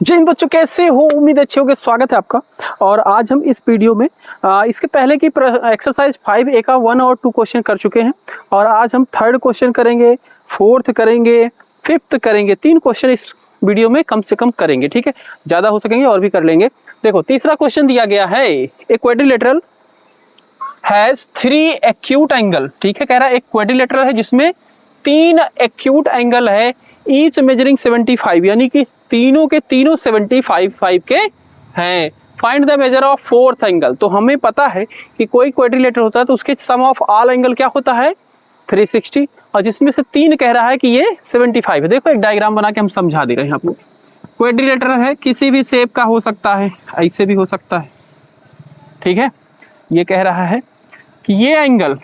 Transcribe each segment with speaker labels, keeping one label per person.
Speaker 1: जय हिंद बच्चों, कैसे हो? उम्मीद अच्छी होगी। स्वागत है आपका। और आज हम इस वीडियो में इसके पहले की एक्सरसाइज 5A का 1 और 2 क्वेश्चन कर चुके हैं और आज हम 3rd क्वेश्चन करेंगे, 4th करेंगे, 5th करेंगे। 3 क्वेश्चन इस वीडियो में कम से कम करेंगे, ठीक है। ज़्यादा हो सकेंगे और भी कर लेंगे। देखो, तीसरा क्वेश्चन दिया गया है, a quadrilateral has 3 acute angle, ठीक है। कह रहा है एक क्वाड्रिलेटरल है जिसमें 3 एक्यूट एंगल है, ईच मेजरिंग 75, यानी कि तीनों के तीनों 75 के हैं। Find the measure of 4th angle. तो हमें पता है कि कोई क्वाड्रिलेटरल होता है तो उसके सम ऑफ ऑल एंगल क्या होता है 360, और जिसमें से 3 कह रहा है कि ये 75 है। देखो, एक डायग्राम बना के हम समझा दे रहे हैं आपको। क्वाड्रिलेटरल है, किसी भी शेप का हो सकता है, ऐसे भी हो सकता है, ठीक है। ये कह रहा है कि ये एंगल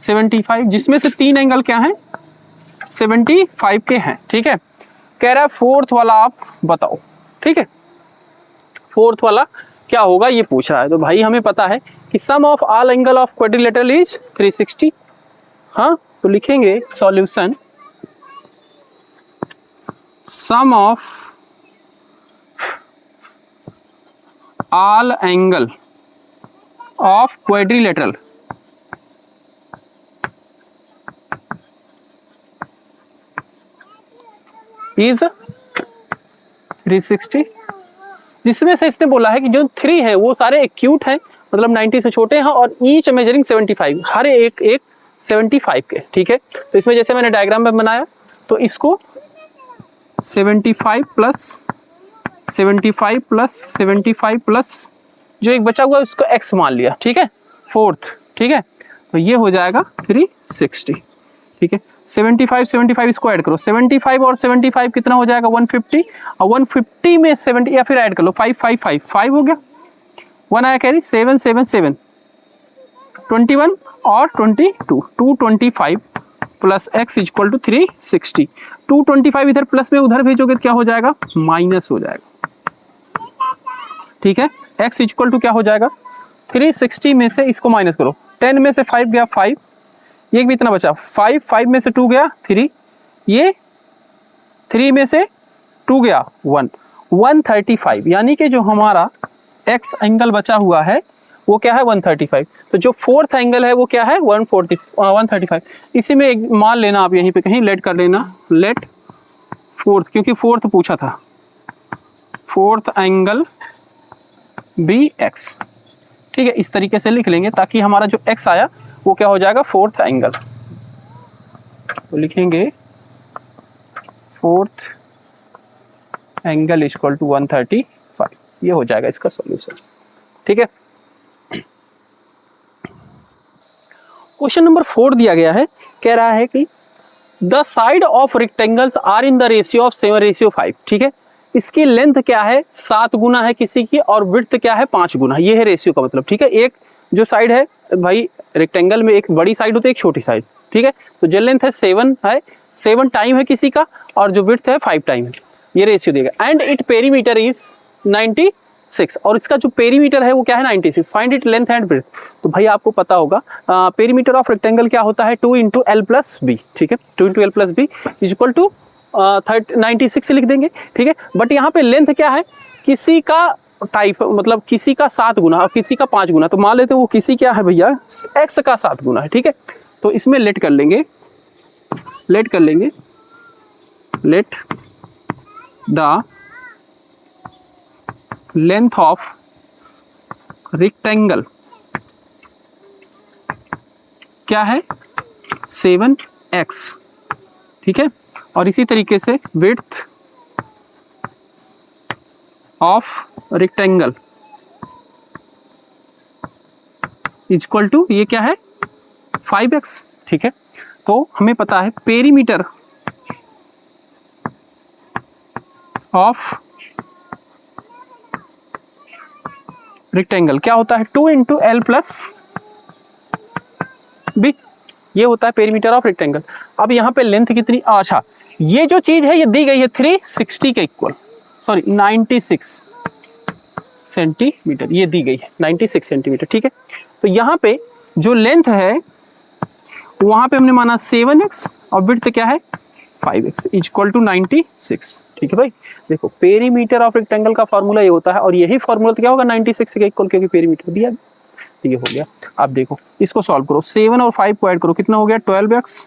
Speaker 1: 75, जिसमें से 3 एंगल क्या हैं 75 के हैं, ठीक है। कह रहा है 4th वाला आप बताओ, ठीक है। 4th वाला क्या होगा ये पूछ रहा है। तो भाई हमें पता है कि sum of all angle of quadrilateral is 360। हाँ, तो लिखेंगे solution, sum of all angle of quadrilateral is 360। जिसमें से इसने बोला है कि जो 3 है वो सारे एक्यूट हैं, मतलब 90 से छोटे हैं, और ईच मेजरिंग 75, हर एक 75 के, ठीक है। तो इसमें जैसे मैंने डायग्राम में बनाया, तो इसको 75 प्लस 75 प्लस 75 प्लस जो एक बचा हुआ है उसको x मान लिया, ठीक है, 4th, ठीक है। तो ये हो जाएगा 360, ठीक है। 75 इसको ऐड करो, 75 और 75 कितना हो जाएगा 150, और 150 में 70, या फिर ऐड कर लो 5 हो गया, 1 आया कैरी, 7 7 7 21 और 22, 225 प्लस x इक्वल टू 360। 225 इधर प्लस में उधर भेजोगे तो क्या हो जाएगा, माइनस हो जाएगा, ठीक है। x इक्वल टू क्या हो जाएगा 360 में से इसको माइनस करो, 10 में से 5 गया 5, ये भी इतना बचा 5 में से 2 गया 3, ये 3 में से 2 गया 1, 135, यानी कि जो हमारा x एंगल बचा हुआ है वो क्या है 135। तो जो 4th एंगल है वो क्या है 135। इसी में एक मान लेना आप, यहीं पे कहीं लेट कर लेना, लेट 4th, क्योंकि 4th पूछा था, 4th एंगल बी x, ठीक है। इस तरीके से लिख लेंगे ताकि हमारा जो x आया वो क्या हो जाएगा 4th एंगल। तो लिखेंगे 4th एंगल इक्वल टू 135, ये हो जाएगा इसका सॉल्यूशन, ठीक है। क्वेश्चन नंबर 4 दिया गया है, कह रहा है कि the side of rectangles are in the ratio of 7:5, ठीक है। इसकी लेंथ क्या है 7 गुना है किसी की, और विड्थ क्या है 5 गुना, ये है रेशियो का मतलब, ठीक है। एक जो साइड है भाई रेक्टेंगल में, एक बड़ी साइड होती है, एक छोटी साइड, ठीक है। तो जो लेंथ है 7 टाइम है किसी का, और जो विड्थ है 5 टाइम है, ये रेशियो देगा। एंड इट पेरीमीटर इज 96, और इसका जो पेरीमीटर है वो क्या है 96। Find it length and width. तो भाई आपको पता होगा पेरीमीटर ऑफ रेक्टेंगल क्या होता है 2 × L + B, ठीक है। 2 × L + B इक्वल टू 96 लिख देंगे, ठीक है। बट यहाँ पे लेंथ क्या है, किसी का टाइप, मतलब किसी का 7 गुना और किसी का 5 गुना, तो मान लेते हैं वो किसी क्या है भैया x का 7 गुना है, ठीक है। तो इसमें लेट कर लेंगे let the length of rectangle क्या है 7x, ठीक है। और इसी तरीके से width of rectangle equal to ये क्या है 5x, ठीक है। तो हमें पता है पेरीमीटर ऑफ रेक्टेंगल क्या होता है 2 × L + B, ये होता है पेरीमीटर ऑफ रेक्टेंगल। अब यहाँ पे लेंथ कितनी, अच्छा ये जो चीज है ये दी गई है 360 के इक्वल, सॉरी 96 सेंटीमीटर, ये दी गई है 96 सेंटीमीटर, ठीक है। तो यहाँ पे जो लेंथ है वहां पे हमने माना 7x और विड्थ क्या है 5x इक्वल टू 96, ठीक है भाई। देखो पेरीमीटर ऑफ रेक्टेंगल का फॉर्मूला ये होता है, और यही फॉर्मूला तो क्या होगा 96 के इक्वल, क्योंकि पेरीमीटर दिया। ये हो गया। अब देखो इसको सॉल्व करो, 7 और 5 को ऐड करो, कितना हो गया 12x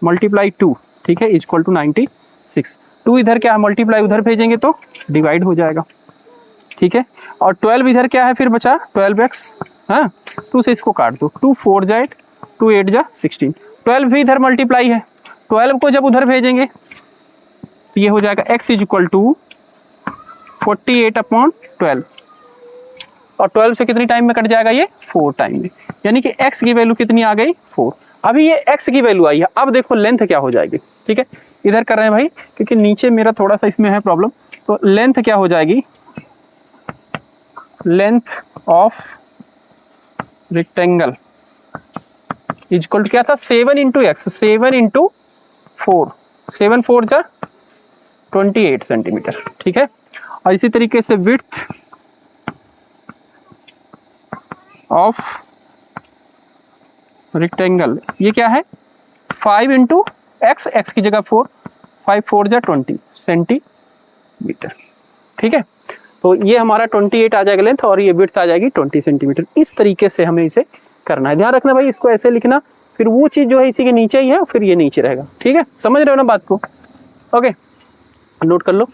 Speaker 1: मल्टीप्लाई 2, ठीक है, इक्वल टू 96। 2 इधर क्या है मल्टीप्लाई उधर भेजेंगे तो डिवाइड हो जाएगा, ठीक है। और 12 इधर क्या है फिर बचा 12x, हाँ, तो उसे इसको काट दो, 2 4 जा 8, 2 8 जा 16, 12 भी इधर मल्टीप्लाई है, 12 को जब उधर भेजेंगे तो ये हो जाएगा x इक्वल टू 48/12, और 12 से कितनी टाइम में कट जाएगा ये 4 टाइम में, यानी कि x की वैल्यू कितनी आ गई 4। अभी ये x की वैल्यू आई है, अब देखो लेंथ क्या हो जाएगी, ठीक है, इधर कर रहे हैं भाई क्योंकि नीचे मेरा थोड़ा सा इसमें है प्रॉब्लम, तो लेंथ क्या हो जाएगी, length of rectangle equal to क्या था 7 इंटू एक्स, 7 इंटू 4, 7 4 जा 28 सेंटीमीटर, ठीक है। और इसी तरीके से विड्थ ऑफ रेक्टेंगल ये क्या है 5 इंटू एक्स, एक्स की जगह 4, 5 4 जा 20 सेंटीमीटर, ठीक है। तो ये हमारा 28 आ जाएगा लेंथ, और ये विड्थ आ जाएगी 20 सेंटीमीटर। इस तरीके से हमें इसे करना है, ध्यान रखना भाई, इसको ऐसे लिखना, फिर वो चीज जो है इसी के नीचे ही है, फिर ये नीचे रहेगा, ठीक है, समझ रहे हो ना बात को, ओके, नोट कर लो।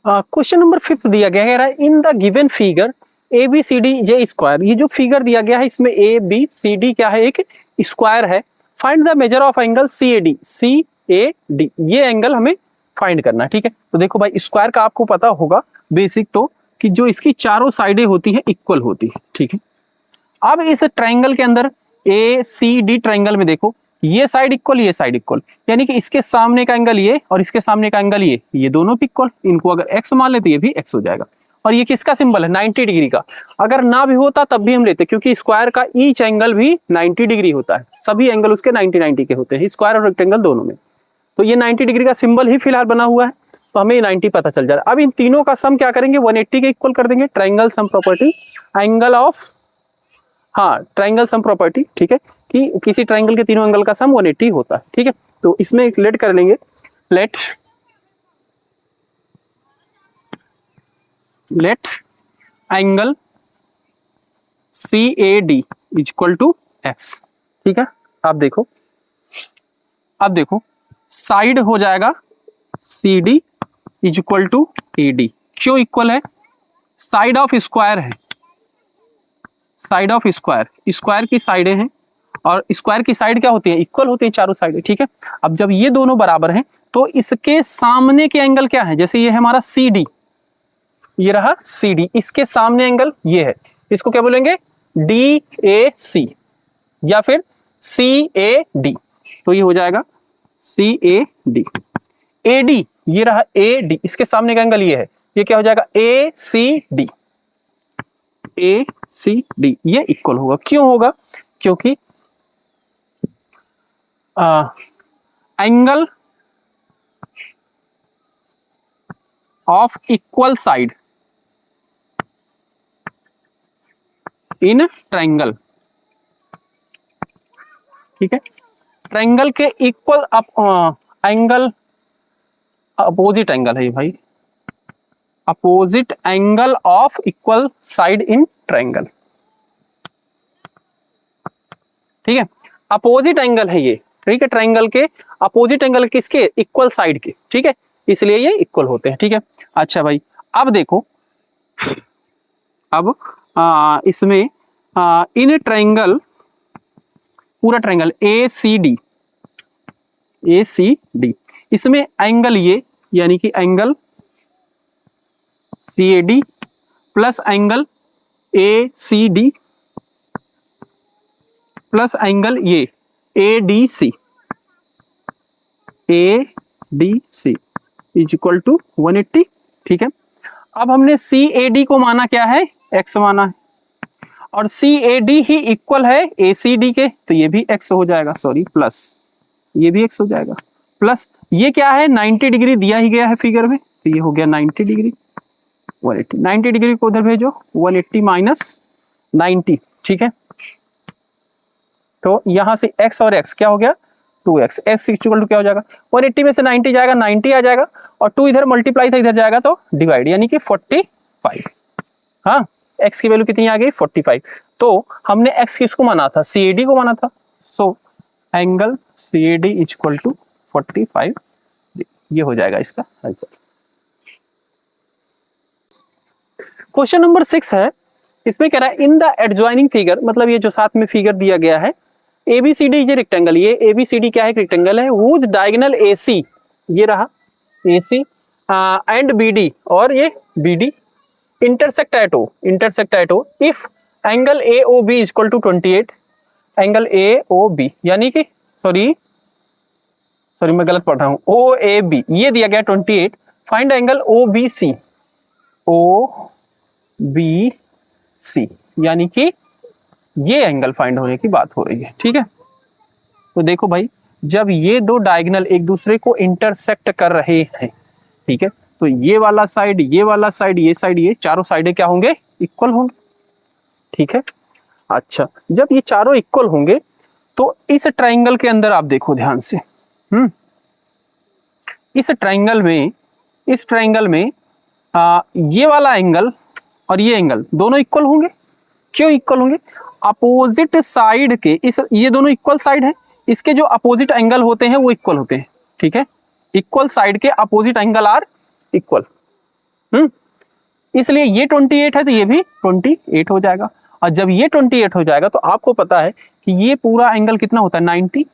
Speaker 1: क्वेश्चन नंबर 5 दिया गया है, in the given figure ABCD square, ये जो फिगर दिया गया है इसमें ABCD क्या है, एक स्क्वायर है, find the measure of angle CAD, ये एंगल हमें फाइंड करना है, ठीक है। तो देखो भाई स्क्वायर का आपको पता होगा बेसिक तो, कि जो इसकी चारों साइडें होती हैं इक्वल होती है, ठीक है। अब इस ट्रायंगल के अंदर ACD ट्रायंगल में देखो, ये साइड इक्वल, ये साइड इक्वल, यानी कि इसके सामने का एंगल ये और इसके सामने का एंगल ये दोनों भी इक्वल, इनको अगर x मान ले तो ये भी x हो जाएगा। और ये किसका सिंबल है 90 डिग्री का, अगर ना भी होता तब भी हम लेते, क्योंकि स्क्वायर का ईच एंगल भी 90 डिग्री होता है, सभी एंगल उसके 90 के होते हैं, स्क्वायर और रेक्टेंगल दोनों में। तो ये 90 डिग्री का सिंबल ही फिलहाल बना हुआ है, तो हमें 90 पता चल जाएगा। अब इन तीनों का सम क्या करेंगे 180 के इक्वल कर देंगे, triangle sum property, angle of, हाँ ट्रायंगल सम प्रॉपर्टी, ठीक है, कि किसी ट्रायंगल के तीनों एंगल का सम 180 होता है, ठीक है। तो इसमें एक लेट कर लेंगे, let angle CAD equal to x, ठीक है। अब देखो साइड हो जाएगा CD इक्वल टू AD, क्यों इक्वल है, साइड ऑफ स्क्वायर है, साइड ऑफ स्क्वायर, स्क्वायर की साइडें हैं, और स्क्वायर की साइड क्या होती है इक्वल होती है चारों साइडें, ठीक है। अब जब ये दोनों बराबर हैं तो इसके सामने के एंगल क्या है, जैसे ये है हमारा CD, ये रहा CD, इसके सामने एंगल ये है, इसको क्या बोलेंगे DAC या फिर CAD, तो ये हो जाएगा CAD। AD ये रहा AD, इसके सामने का एंगल ये है, ये क्या हो जाएगा ACD, ये इक्वल होगा, क्यों होगा, क्योंकि angle of equal side in triangle, ठीक है, ट्रायंगल के इक्वल एंगल, अपोजिट एंगल है ये भाई, opposite angle of equal side in triangle, ठीक है, अपोजिट एंगल है ये, ठीक है, ट्रायंगल के अपोजिट एंगल किसके इक्वल साइड के, ठीक है, इसलिए ये इक्वल होते हैं, ठीक है। अच्छा भाई अब देखो, अब इसमें इन ट्रायंगल, पूरा ट्रायंगल ACD, इसमें एंगल ये, यानी कि angle CAD plus angle ACD plus angle ये ADC इज इक्वल टू 180, ठीक है। अब हमने CAD को माना क्या है x माना है, और CAD ही इक्वल है ACD के, तो ये भी x हो जाएगा, सॉरी प्लस ये भी x हो जाएगा, प्लस ये क्या है 90 डिग्री दिया ही गया है फिगर में, तो ये हो गया 90 डिग्री, 180, 90 डिग्री को उधर भेजो, 180 माइनस 90, ठीक है। तो यहां से x और x क्या हो गया 2x, x इक्वल टू क्या हो जाएगा 180 में से 90 जाएगा 90 आ जाएगा और 2 इधर मल्टीप्लाई था इधर जाएगा तो डिवाइड, यानी कि 45। हाँ, x की वैल्यू कितनी आ गई 45। तो हमने x किसको माना था CAD को माना था, so angle CAD equal to 45, ये हो जाएगा इसका आंसर। क्वेश्चन नंबर 6 है, इसमें कह रहा है इन द एडजॉइनिंग फिगर, मतलब ये जो साथ में फिगर दिया गया है ABCD ये रेक्टेंगल, ये ABCD क्या है रेक्टेंगल है, वूज डायगोनल AC ये रहा AC एंड BD और ये BD intersect at O if angle AOB equal to 28, angle AOB यानी कि सॉरी मैं गलत पढ़ रहा हूं, OAB ये दिया गया 28, फाइंड एंगल OBC यानी कि ये एंगल फाइंड होने की बात हो रही है। ठीक है, तो देखो भाई जब ये दो डायगोनल एक दूसरे को इंटरसेक्ट कर रहे हैं, ठीक है, तो ये वाला साइड ये साइड ये चारों साइडें क्या होंगे इक्वल होंगे। ठीक है, अच्छा जब ये चारों इक्वल होंगे तो इस ट्राइंगल के अंदर आप देखो ध्यान से, इस ट्राइंगल में ये वाला एंगल और ये एंगल दोनों इक्वल होंगे। क्यों इक्वल होंगे, अपोजिट साइड के ये दोनों इक्वल साइड है, इसके जो अपोजिट एंगल होते हैं वो इक्वल होते हैं। ठीक है, इक्वल साइड के अपोजिट एंगल आर इक्वल, इसलिए ये 28 है तो ये भी 28 हो जाएगा। और जब ये 28 हो जाएगा तो आपको पता है कि ये पूरा एंगल कितना होता है 90,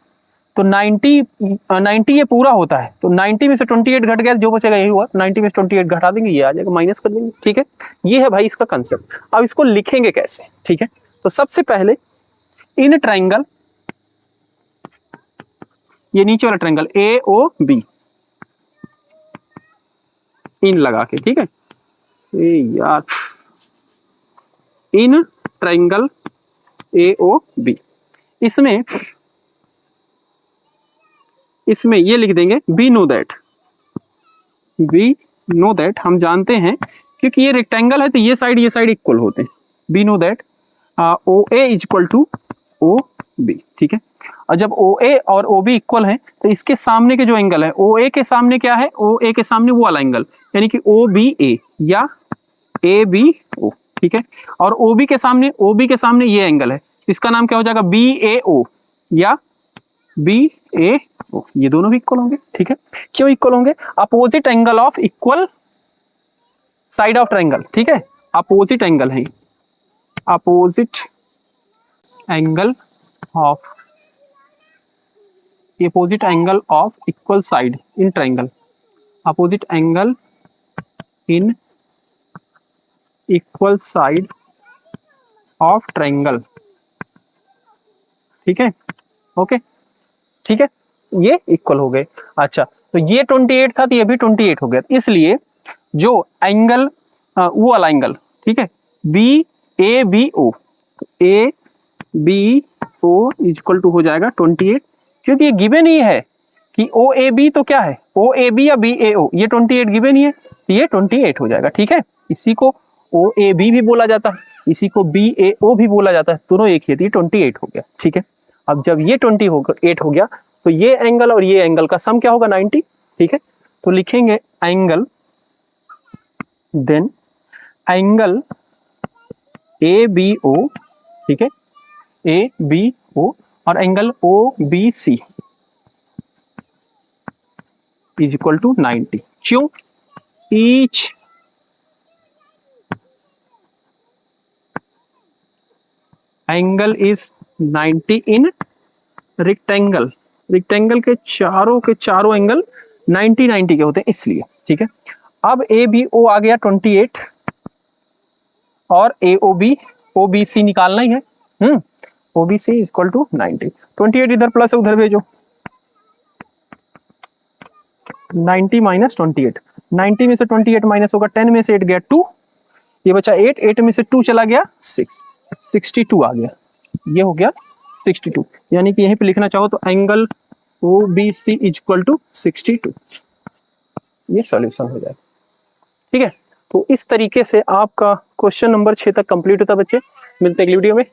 Speaker 1: तो 90 ये पूरा होता है, तो 90 में से 28 घट गया जो बचेगा यही हुआ, 90 में से 28 घटा देंगे ये आ जाएगा, माइनस कर देंगे। ठीक है, ये है भाई इसका कंसेप्ट। अब इसको लिखेंगे कैसे, ठीक है, तो सबसे पहले इन ट्राइंगल, ये नीचे वाला ट्राइंगल AOB इन लगा के, ठीक है यार, इन ट्राइंगल AOB इसमें ये लिख देंगे वी नो दैट, हम जानते हैं क्योंकि ये रेक्टेंगल है तो ये साइड इक्वल होते हैं। We know that OA equal to OB। ठीक है, और जब OA और OB इक्वल है तो इसके सामने के जो एंगल है OA के सामने क्या है, OA के सामने वो वाला एंगल यानी कि OBA या ABO। ठीक है, और OB के सामने ये एंगल है, इसका नाम क्या हो जाएगा BAO या BAO, ये दोनों भी इक्वल होंगे। ठीक है, क्यों इक्वल होंगे, opposite angle of equal side of triangle. ठीक है, अपोजिट एंगल है, opposite angle of equal side in triangle, opposite angle in equal side of triangle. ठीक है, ओके, ठीक है, ये इक्वल हो गए। अच्छा, तो ये 28 था तो ये भी 28 हो गया, इसलिए जो एंगल वो वाला एंगल, ठीक है, BABO, ABO इक्वल टू हो जाएगा 28, क्योंकि ये गिवन ही है कि OAB तो क्या है, OAB या BAO, ये 28 गिवन ही है, ये 28 हो जाएगा। ठीक है, इसी को OAB भी बोला जाता है, इसी को BAO भी बोला जाता है, दोनों एक ही है, 28 हो गया। ठीक है, अब जब ये 28 हो गया तो ये एंगल और ये एंगल का सम क्या होगा 90। ठीक है, तो लिखेंगे एंगल, देन एंगल ABO, ठीक है, ABO और angle OBC is equal to 90। क्यों, each angle is 90 in rectangle, rectangle के चारों एंगल 90 के होते हैं इसलिए। ठीक है, अब ABO आ गया 28 और OBC निकालना ही है, OBC इक्वल टू 90, 28 इधर प्लस है उधर भेजो, 90 माइनस 28, 90 में से 28 माइनस होगा, 10 में से 8 गया 2, ये बचा 8 में से 2 चला गया 62 आ गया, ये हो गया 62, यानी कि यहीं पे लिखना चाहो तो एंगल OBC इक्वल टू 62, ये सॉल्यूशन हो जाएगा। ठीक है, तो इस तरीके से आपका क्वेश्चन नंबर 6 तक कंप्लीट होता है बच्चे। मिलते हैं अगली वीडियो में।